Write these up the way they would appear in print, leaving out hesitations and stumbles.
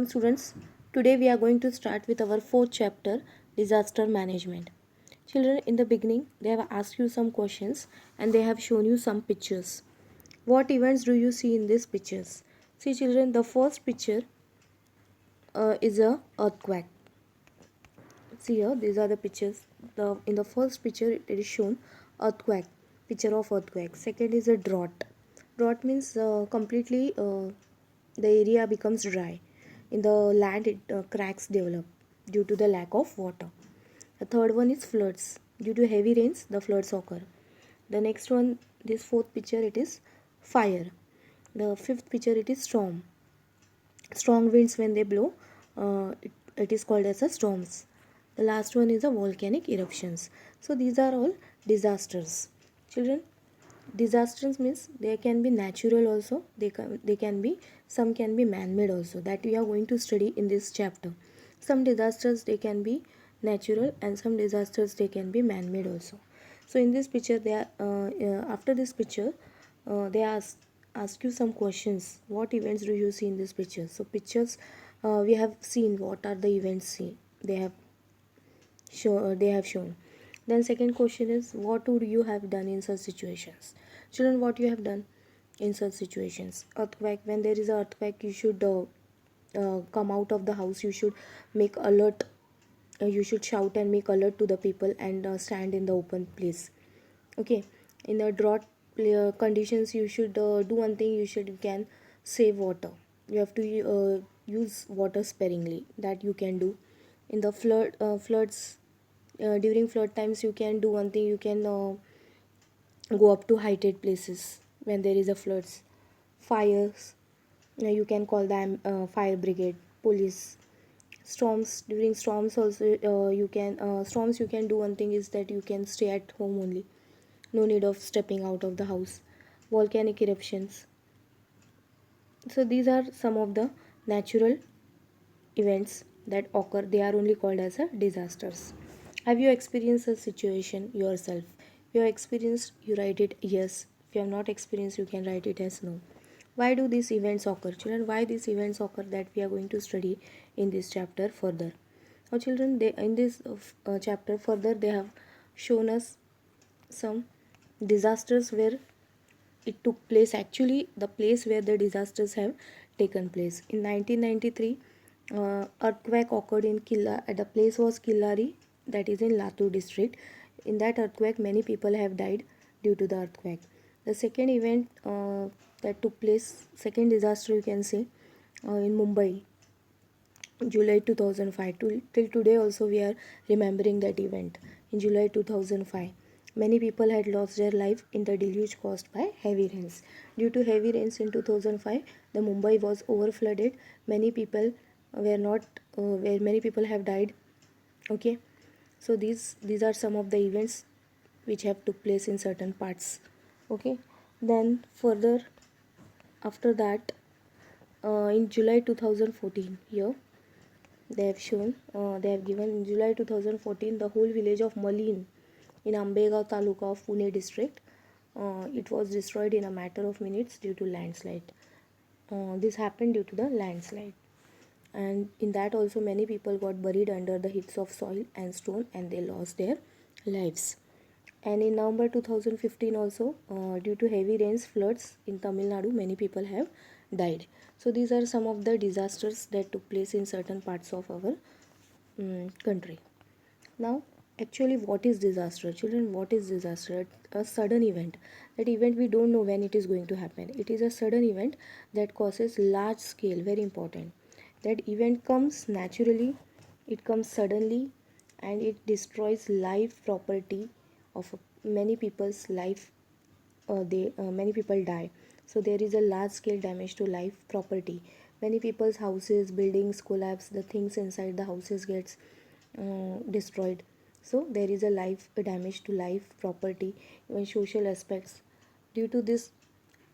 Students, today we are going to start with our fourth chapter, disaster management. Children, in the beginning they have asked you some questions and they have shown you some pictures. What events do you see in these pictures? See children, the first picture is a earthquake. See here, these are the pictures. In the first picture it is shown earthquake, picture of earthquake. Second is a drought. Drought means completely the area becomes dry. In the land it cracks develop due to the lack of water. The third one is floods. Due to heavy rains, the floods occur. The next one, this fourth picture, it is fire. The fifth picture, it is storm. Strong winds when they blow, it is called as a storms. The last one is a volcanic eruptions. So these are all disasters. Children, disasters means they can be natural also. They can be, some can be man-made also. That we are going to study in this chapter. Some disasters they can be natural and some disasters they can be man-made also. So in this picture, they are after this picture, they ask you some questions. What events do you see in this picture? So pictures, we have seen what are the events see they have shown. Then second question is, what would you have done in such situations? Children, what you have done in such situations? Earthquake, when there is an earthquake, you should come out of the house. You should make alert. You should shout and make alert to the people and stand in the open place. Okay, in the drought conditions, you should do one thing. You can save water. You have to use water sparingly. That you can do. In the floods, during flood times, you can do one thing. You can go up to heighted places when there is a floods. Fires, you can call them fire brigade, police. Storms, during storms also, you can storms you can do one thing is that you can stay at home only. No need of stepping out of the house. Volcanic eruptions. So these are some of the natural events that occur. They are only called as a disasters. Have you experienced a situation yourself? If you have experienced, you write it yes. If you have not experienced, you can write it as no. Why do these events occur? Children, why these events occur that we are going to study in this chapter further. Now children, they in this chapter further they have shown us some disasters where it took place, actually the place where the disasters have taken place. In 1993, earthquake occurred in the place was Killari, that is in Latur district. In that earthquake, many people have died due to the earthquake. The second event that took place, second disaster you can say, in Mumbai, July 2005. Till today also we are remembering that event. In July 2005, many people had lost their life in the deluge caused by heavy rains. Due to heavy rains in 2005, the Mumbai was overflooded. Many people were not where many people have died. Okay, so these are some of the events which have took place in certain parts. Okay, then further after that, in July 2014 here, they have shown, they have given in July 2014 the whole village of Malin in Ambegaon Taluka of Pune district. It was destroyed in a matter of minutes due to landslide. This happened due to the landslide, and in that also many people got buried under the heaps of soil and stone and they lost their lives. And in November 2015 also, due to heavy rains, floods in Tamil Nadu, many people have died. So these are some of the disasters that took place in certain parts of our country. Now, actually, what is disaster? Children, what is disaster? A sudden event. That event we don't know when it is going to happen. It is a sudden event that causes large scale, very important. That event comes naturally, it comes suddenly, and it destroys life, property of many people's life. Many people die. So there is a large scale damage to life, property. Many people's houses, buildings collapse. The things inside the houses gets destroyed. So there is a life a damage to life, property, even social aspects. Due to this,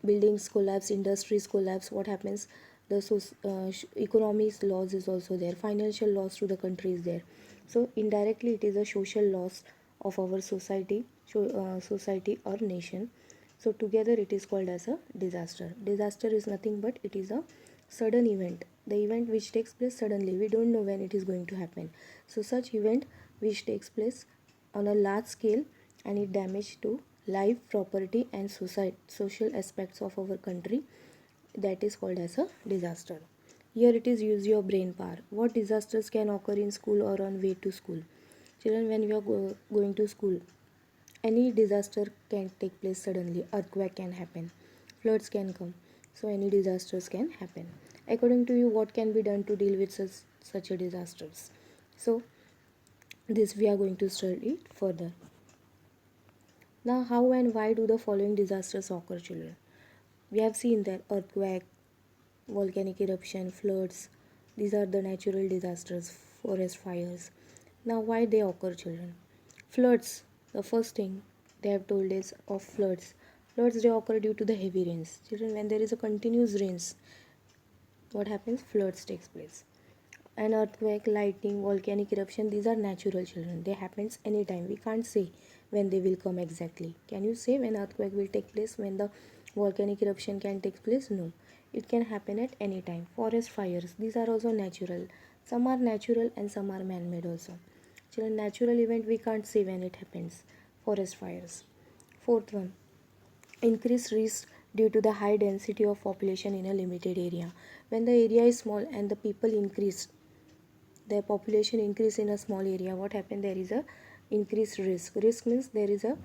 buildings collapse, industries collapse. What happens? The economic loss is also there. Financial loss to the country is there. So indirectly, it is a social loss of our society or nation. So together it is called as a disaster. Disaster is nothing but it is a sudden event, the event which takes place suddenly. We don't know when it is going to happen. So such event which takes place on a large scale and it damage to life, property and social aspects of our country, that is called as a disaster. Here it is use your brain power. What disasters can occur in school or on way to school? Children, when you are going to school, any disaster can take place suddenly. Earthquake can happen, floods can come. So any disasters can happen. According to you, what can be done to deal with such a disasters? So this we are going to study further. Now, how and why do the following disasters occur, children? We have seen that earthquake, volcanic eruption, floods, these are the natural disasters, forest fires. Now, why they occur, children? Floods, the first thing they have told is of floods. Floods they occur due to the heavy rains. Children, when there is a continuous rains, what happens? Floods takes place. An earthquake, lightning, volcanic eruption, these are natural, children. They happens anytime. We can't say when they will come exactly. Can you say when earthquake will take place, when the volcanic eruption can take place? No. It can happen at any time. Forest fires, these are also natural. Some are natural and some are man-made also. Children, natural event we can't say when it happens. Forest fires. Fourth one, increased risk due to the high density of population in a limited area. When the area is small and the people increase, their population increase in a small area, what happen? There is a increased risk means there is a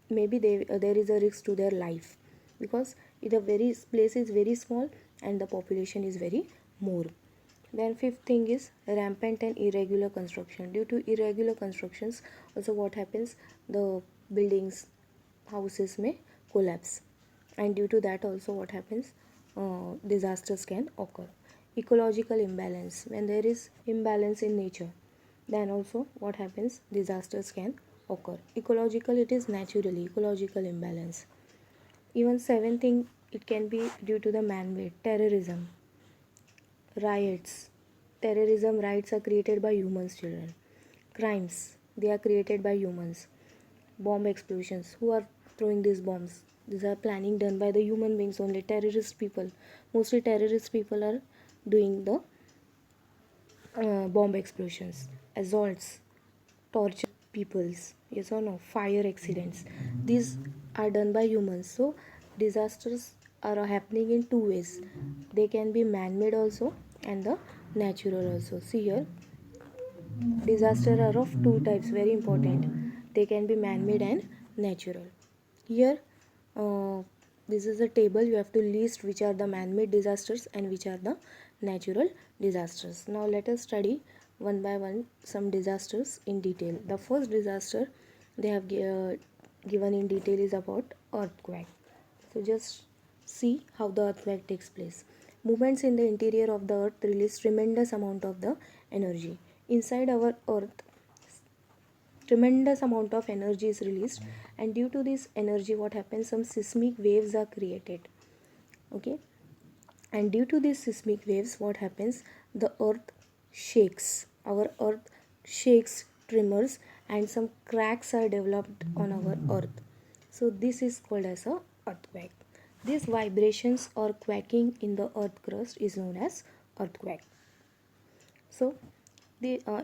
maybe there is a risk to their life, because the very place is very small and the population is very more. Then fifth thing is rampant and irregular construction. Due to irregular constructions also what happens, the buildings, houses may collapse, and due to that also what happens, disasters can occur. Ecological imbalance, when there is imbalance in nature, then also what happens, disasters can occur. Ecological, it is naturally ecological imbalance. Even seventh thing, it can be due to the man-made terrorism, riots. Terrorism riots are created by humans, children. Crimes, they are created by humans. Bomb explosions, who are throwing these bombs? These are planning done by the human beings only, terrorist people. Mostly terrorist people are doing the bomb explosions. Assaults, torture peoples, yes or no, fire accidents, these are done by humans. So disasters are happening in two ways. They can be man-made also and the natural also. See here, disaster are of two types, very important. They can be man-made and natural. Here uh, this is a table, you have to list which are the man-made disasters and which are the natural disasters. Now let us study one by one some disasters in detail. The first disaster they have given in detail is about earthquake. So just see how the earthquake takes place. Movements in the interior of the earth release tremendous amount of the energy. Inside our earth, tremendous amount of energy is released, and due to this energy what happens, some seismic waves are created. Okay, and due to these seismic waves what happens, the earth shakes, our earth shakes, tremors, and some cracks are developed on our earth. So this is called as a earthquake. These vibrations or quaking in the earth crust is known as earthquake. So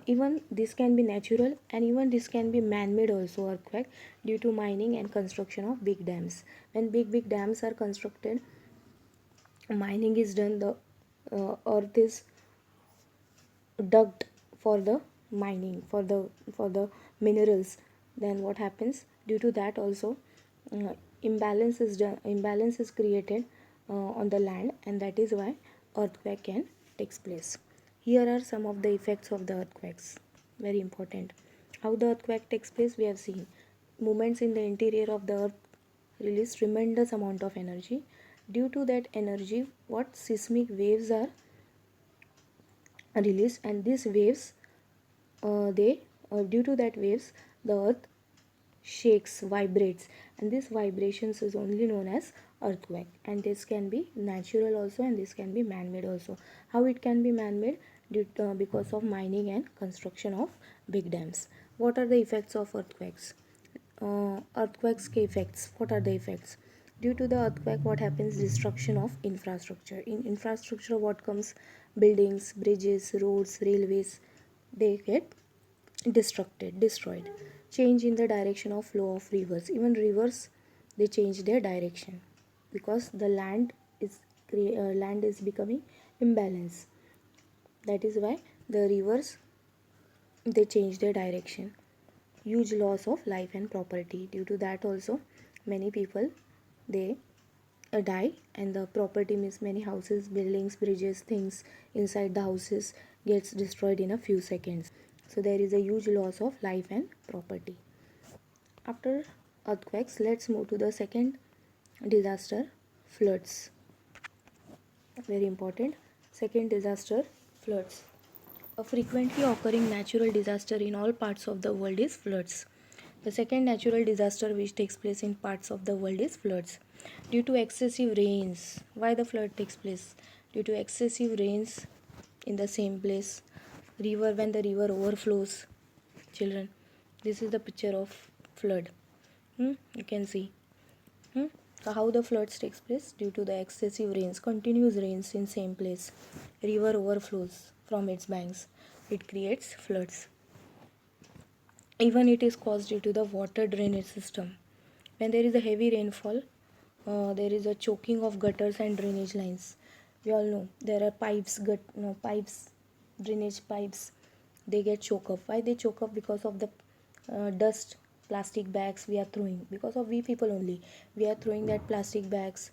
even this can be natural and even this can be man-made also, earthquake, due to mining and construction of big dams. When big dams are constructed, mining is done, the earth is dug for the mining, for the minerals. Then what happens, due to that also imbalance is created on the land, and that is why earthquake can takes place. Here are some of the effects of the earthquakes, very important. How the earthquake takes place we have seen. Movements in the interior of the earth release tremendous amount of energy. Due to that energy, what seismic waves are released, and these waves they due to that waves the earth shakes, vibrates, and this vibrations is only known as earthquake. And this can be natural also and this can be man-made also. How it can be man-made? Because of mining and construction of big dams. What are the effects of earthquakes? Earthquakes के effects. What are the effects? Due to the earthquake, what happens? Destruction of infrastructure. In infrastructure, what comes? Buildings, bridges, roads, railways. They get destroyed. Change in the direction of flow of rivers. Even rivers, they change their direction because the land is becoming imbalance. That is why the rivers, they change their direction. Huge loss of life and property. Due to that also, many people, they die, and the property means many houses, buildings, bridges, things inside the houses gets destroyed in a few seconds. So there is a huge loss of life and property. After earthquakes, let's move to the second disaster, floods. Very important. Second disaster, floods. A frequently occurring natural disaster in all parts of the world is floods. The second natural disaster which takes place in parts of the world is floods. Due to excessive rains. Why the flood takes place? Due to excessive rains in the same place. River, when the river overflows. Children, this is the picture of flood. You can see. So how the floods takes place? Due to the excessive rains, continuous rains in same place. River overflows from its banks. It creates floods. Even it is caused due to the water drainage system. When there is a heavy rainfall, there is a choking of gutters and drainage lines. We all know there are pipes, drainage pipes. They get choked up. Why they choke up? Because of the dust, plastic bags we are throwing. Because of we people only, we are throwing that plastic bags.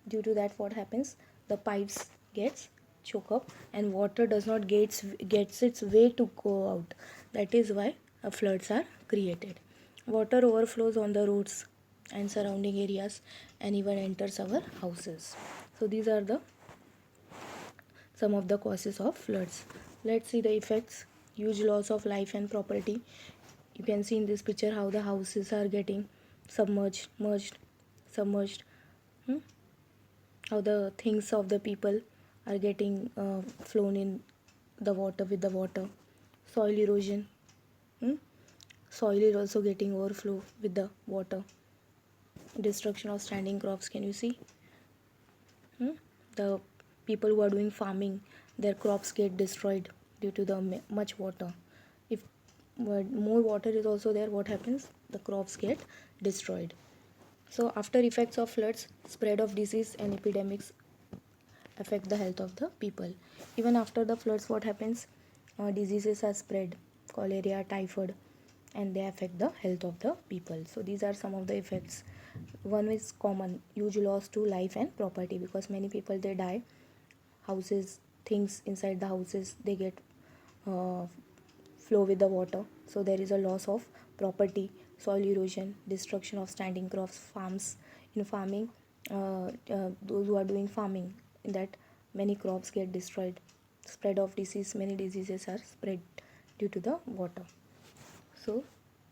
Due to that, what happens? The pipes gets choke up, and water does not gets its way to go out. That is why floods are created. Water overflows on the roads and surrounding areas and even enters our houses. So these are the some of the causes of floods. Let's see the effects. Huge loss of life and property. You can see in this picture how the houses are getting submerged. Hmm? How the things of the people are getting flown in the water with the water. Soil erosion. Hmm? Soil is also getting overflow with the water. Destruction of standing crops. Can you see? The people who are doing farming, their crops get destroyed due to the much water. If more water is also there, what happens? The crops get destroyed. So after effects of floods, spread of disease and epidemics affect the health of the people. Even after the floods, what happens? Diseases are spread, cholera, typhoid, and they affect the health of the people. So these are some of the effects. One is common, huge loss to life and property, because many people, they die. Houses, things inside the houses, they get uh, flow with the water. So there is a loss of property, soil erosion, destruction of standing crops, farms. In farming, those who are doing farming, in that many crops get destroyed. Spread of disease, many diseases are spread due to the water. So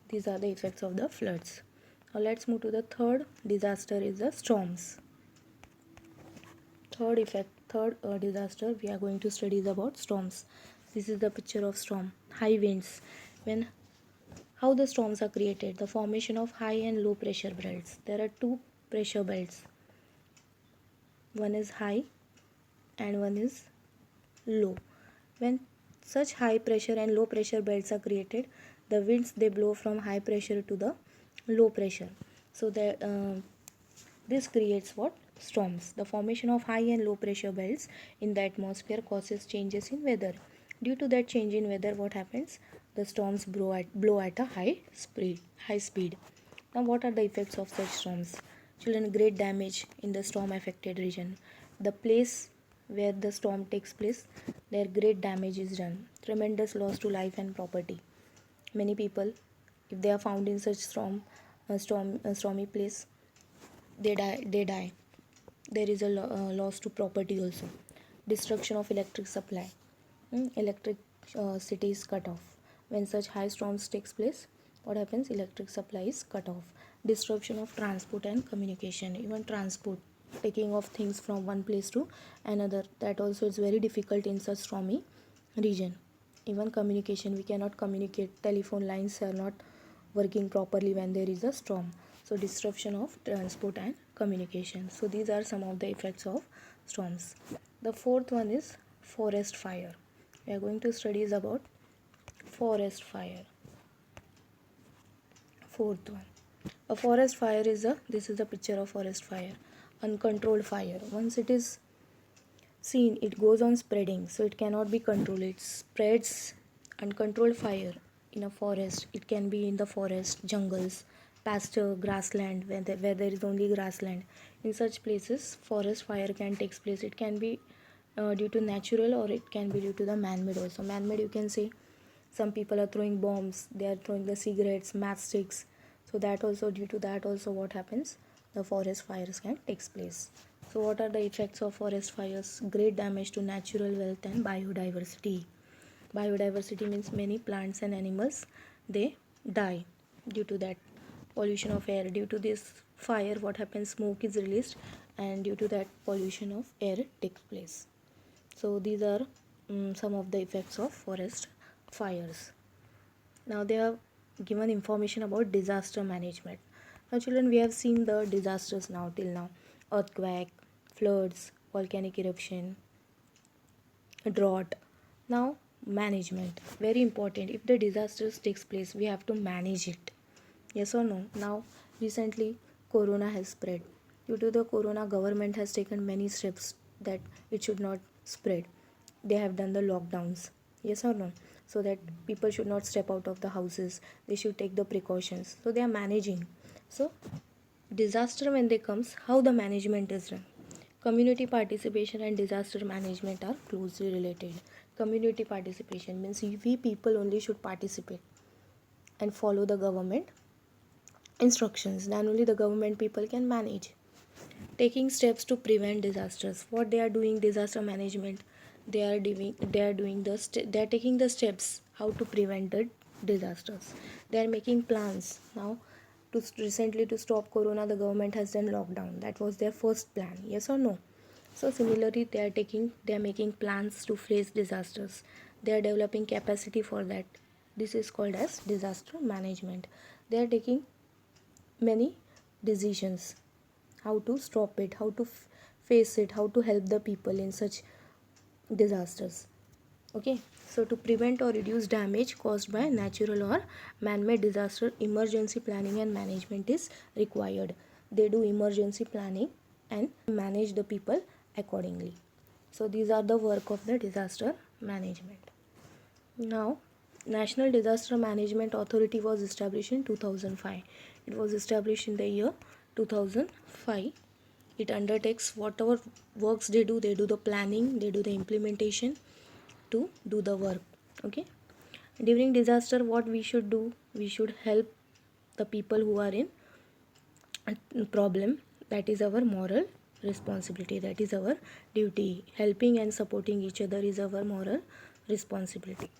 these are the effects of the floods. Now let's move to the third disaster, is the storms. Third disaster we are going to study is about storms. This is the picture of storm. High winds. When how the storms are created? The formation of high and low pressure belts. There are two pressure belts. One is high and one is low. When such high pressure and low pressure belts are created, the winds, they blow from high pressure to the low pressure. So this creates what? Storms. The formation of high and low pressure belts in the atmosphere causes changes in weather. Due to that change in weather, what happens? The storms blow at a high speed. Now, what are the effects of such storms? Children, great damage in the storm affected region. The place where the storm takes place, there great damage is done. Tremendous loss to life and property. Many people, if they are found in such stormy place, they die. There is a loss to property also. Destruction of electric supply. Electricity is cut off. When such high storms takes place, what happens? Electric supply is cut off. Disruption of transport and communication. Even transport, taking of things from one place to another, that also is very difficult in such stormy region. Even communication, we cannot communicate. Telephone lines are not working properly when there is a storm. So disruption of transport and communication. So these are some of the effects of storms. The fourth one is forest fire. We are going to study about forest fire. Fourth one, a forest fire is a, this is a picture of forest fire, uncontrolled fire. Once it is seen, it goes on spreading, so it cannot be controlled. It spreads. Uncontrolled fire in a forest, it can be in the forest, jungles, pasture, grassland, where there is only grassland. In such places forest fire can take place. It can be due to natural, or it can be due to the man-made also. Man-made, you can say some people are throwing bombs, they are throwing the cigarettes, matchsticks. So that also, due to that also, what happens, the forest fires can take place. So what are the effects of forest fires? Great damage to natural wealth and biodiversity. Biodiversity means many plants and animals, they die due to that. Pollution of air, due to this fire, what happens, smoke is released, and due to that pollution of air takes place. So these are some of the effects of forest fires. Now they have given information about disaster management. Now children, we have seen the disasters now till now: earthquake, floods, volcanic eruption, drought. Now management, very important. If the disasters takes place, we have to manage it. Yes or no? Now recently corona has spread. Due to the corona, government has taken many steps that it should not spread. They have done the lockdowns. Yes or no? So that people should not step out of the houses. They should take the precautions. So they are managing. So disaster, when they comes, how the management is done? Community participation and disaster management are closely related. Community participation means we people only should participate and follow the government instructions. Then only the government people can manage. Taking steps to prevent disasters. What they are doing, disaster management, they are taking the steps how to prevent the disasters. They are making plans now. To recently, to stop corona, the government has done lockdown. That was their first plan. Yes or no? So similarly, they are making plans to face disasters. They are developing capacity for that. This is called as disaster management. They are taking many decisions, how to stop it, how to face it, how to help the people in such disasters. Okay, so to prevent or reduce damage caused by natural or man-made disaster, emergency planning and management is required. They do emergency planning and manage the people accordingly. So these are the work of the disaster management. Now, National Disaster Management Authority was established in 2005. It was established in the year 2005. It undertakes whatever works they do the planning, they do the implementation to do the work. Okay. During disaster, what we should do? We should help the people who are in problem. That is our moral responsibility. That is our duty. Helping and supporting each other is our moral responsibility.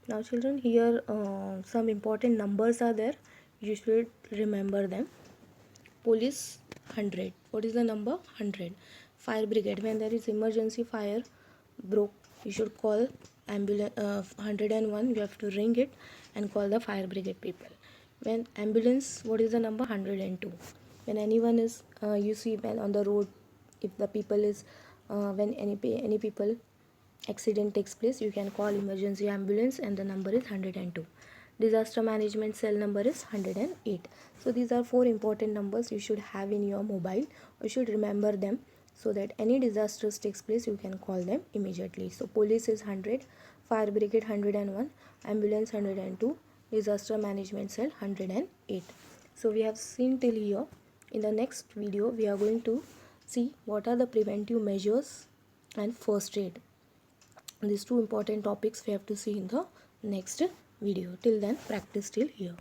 Now children, here some important numbers are there. You should remember them. Police 100. What is the number? 100. Fire brigade, when there is emergency fire broke, you should call ambulance 101. You have to ring it and call the fire brigade people. When ambulance, what is the number? 102. When anyone is you see when on the road, if the people is when any people accident takes place, you can call emergency ambulance and the number is 102. Disaster management cell number is 108. So these are four important numbers you should have in your mobile. You should remember them so that any disasters takes place, you can call them immediately. So police is 100, fire brigade 101, ambulance 102, disaster management cell 108. So we have seen till here. In the next video, we are going to see what are the preventive measures and first aid. These two important topics we have to see in the next video. Till then, practice till here.